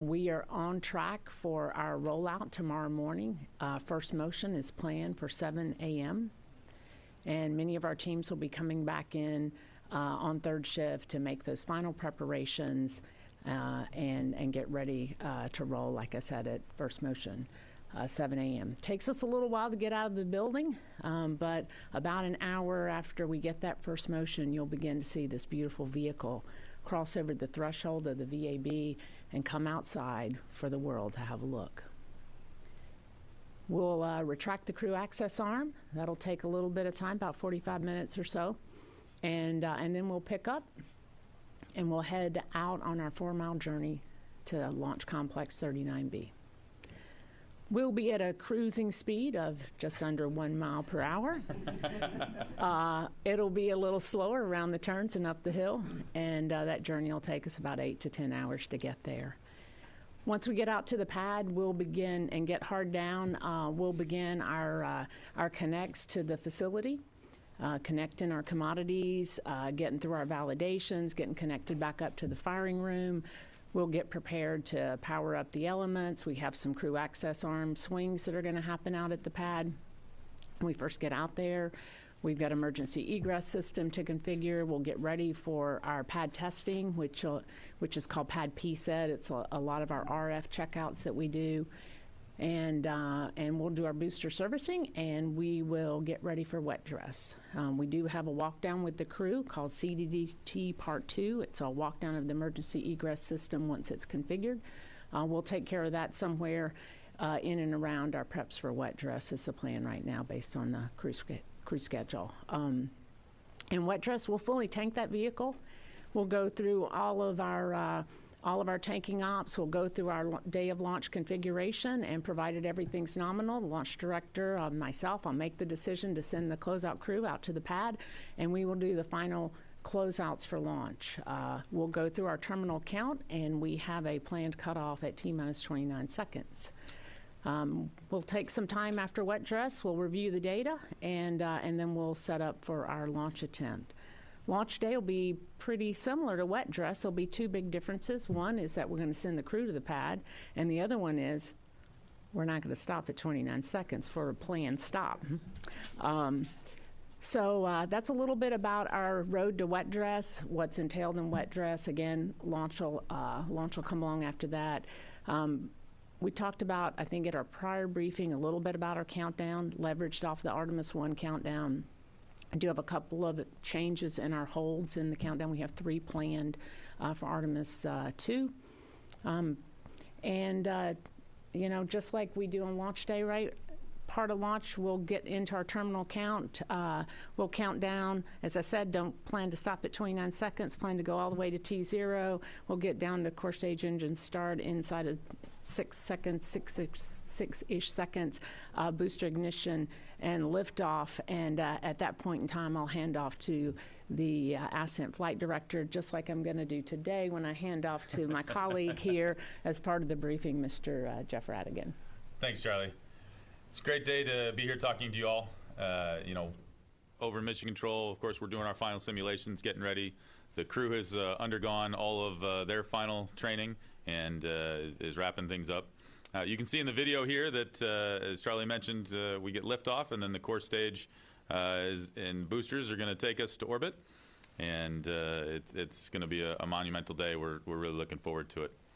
We are on track for our rollout tomorrow morning. First motion is planned for 7 a.m. And many of our teams will be coming back in on third shift to make those final preparations and get ready to roll, like I said, at first motion. 7 a.m. Takes us a little while to get out of the building, but about an hour after we get that first motion, you'll begin to see this beautiful vehicle cross over the threshold of the VAB and come outside for the world to have a look. We'll retract the crew access arm. That'll take a little bit of time, about 45 minutes or so, and then we'll pick up and we'll head out on our 4-mile journey to Launch Complex 39B. We'll be at a cruising speed of just under 1 mile per hour. It'll be a little slower around the turns and up the hill, and that journey will take us about 8 to 10 hours to get there. Once we get out to the pad, we'll begin and get hard down. We'll begin our connects to the facility, connecting our commodities, getting through our validations, getting connected back up to the firing room. We'll get prepared to power up the elements. We have some crew access arm swings that are going to happen out at the pad. When we first get out there, we've got emergency egress system to configure. We'll get ready for our pad testing, which is called pad PSET. It's a lot of our RF checkouts that we do. And we'll do our booster servicing, and we will get ready for wet dress. We do have a walk down with the crew called CDDT Part 2. It's a walk down of the emergency egress system once it's configured. We'll take care of that somewhere in and around our preps for wet dress is the plan right now based on the crew schedule. In wet dress, we'll fully tank that vehicle. We'll go through all of our tanking ops. Will go through our day of launch configuration, and provided everything's nominal, the launch director, myself, I'll make the decision to send the closeout crew out to the pad, and we will do the final closeouts for launch. We'll go through our terminal count, and we have a planned cutoff at T-minus 29 seconds. We'll take some time after wet dress. We'll review the data, and then we'll set up for our launch attempt. Launch day will be pretty similar to wet dress. There'll be two big differences. One is that we're going to send the crew to the pad, and the other one is we're not going to stop at 29 seconds for a planned stop. So that's a little bit about our road to wet dress, what's entailed in wet dress. Again, launch will come along after that. We talked about, I think at our prior briefing, a little bit about our countdown, leveraged off the Artemis I countdown. I do have a couple of changes in our holds in the countdown. We have 3 planned for Artemis II. You know, just like we do on launch day, right? Part of launch, we'll get into our terminal count. We'll count down. As I said, don't plan to stop at 29 seconds. Plan to go all the way to T0. We'll get down to core stage engine start inside of 6 seconds, six-ish seconds, booster ignition and liftoff. And at that point in time, I'll hand off to the Ascent Flight Director, just like I'm going to do today when I hand off to my colleague here as part of the briefing, Mr. Jeff Radigan. Thanks, Charlie. It's a great day to be here talking to you all. You know, over in Mission Control, of course, we're doing our final simulations, getting ready. The crew has undergone all of their final training and is wrapping things up. You can see in the video here that, as Charlie mentioned, we get liftoff, and then the core stage and boosters are going to take us to orbit. And it's going to be a monumental day. We're really looking forward to it.